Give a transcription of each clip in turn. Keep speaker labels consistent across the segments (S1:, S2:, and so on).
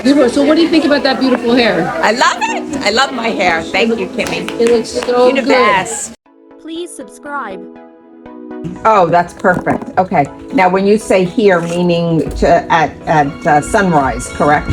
S1: Beautiful. So what do you think about that beautiful hair?
S2: I love it. I love my hair. Thank you, Kimmy.
S1: It looks so
S2: You're the
S1: good.
S2: best.
S3: Please subscribe.
S2: Oh, that's perfect. Okay. Now, when you say here, meaning at sunrise, correct?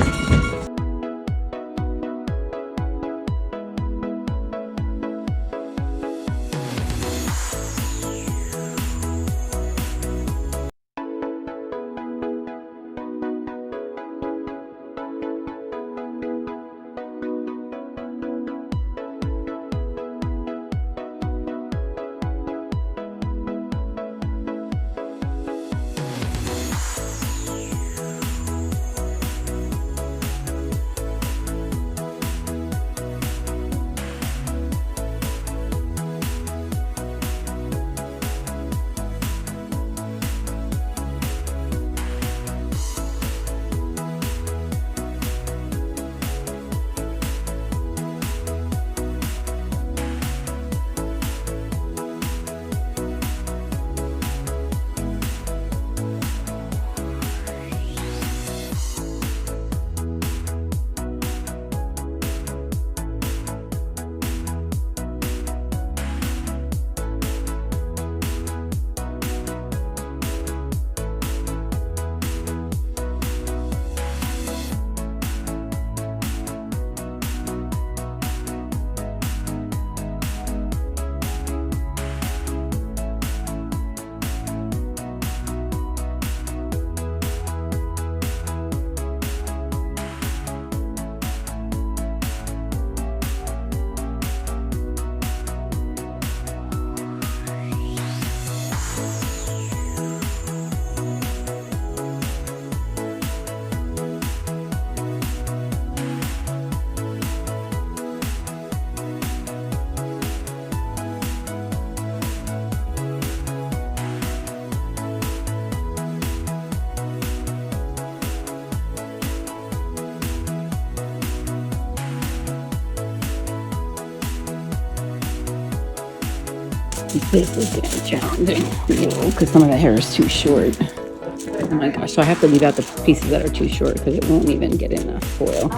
S1: This is getting challenging because some of the hair is too short. Oh my gosh, so I have to leave out the pieces that are too short because it won't even get in the foil. I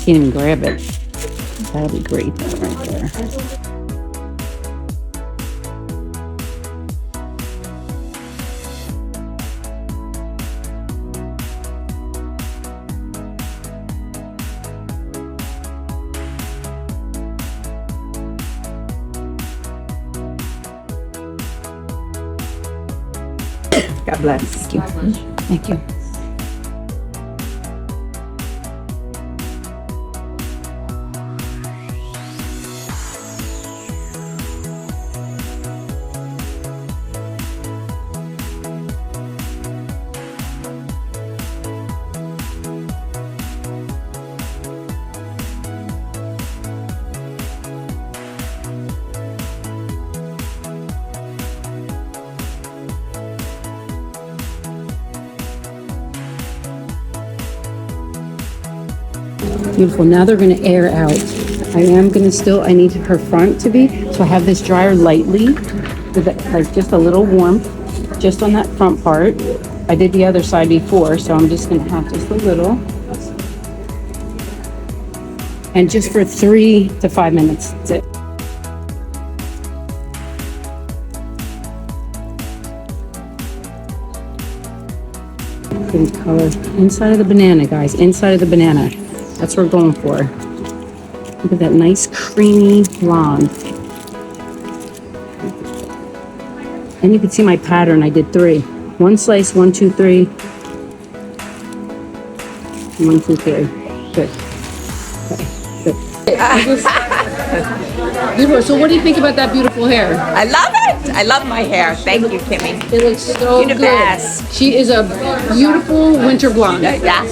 S1: can't even grab it. That'll be great though, right there.
S2: God bless.
S1: Thank you. Thank you. Beautiful. Now they're going to air out. I need her front to be, so I have this dryer lightly, with like just a little warmth, just on that front part. I did the other side before, so I'm just going to have just a little. And just for 3 to 5 minutes, that's it. Good color. Inside of the banana, guys. Inside of the banana. That's what we're going for. Look at that nice creamy blonde. And you can see my pattern. I did 3. 1 slice, 1, 2, 3. 1, 2, 3. Good. Okay. Good. Beautiful. So what do you think about that beautiful hair?
S2: I love it. I love my hair. Thank you, Kimmy.
S1: It looks so
S2: You're the
S1: good.
S2: best.
S1: She is a beautiful winter blonde.
S2: Yeah.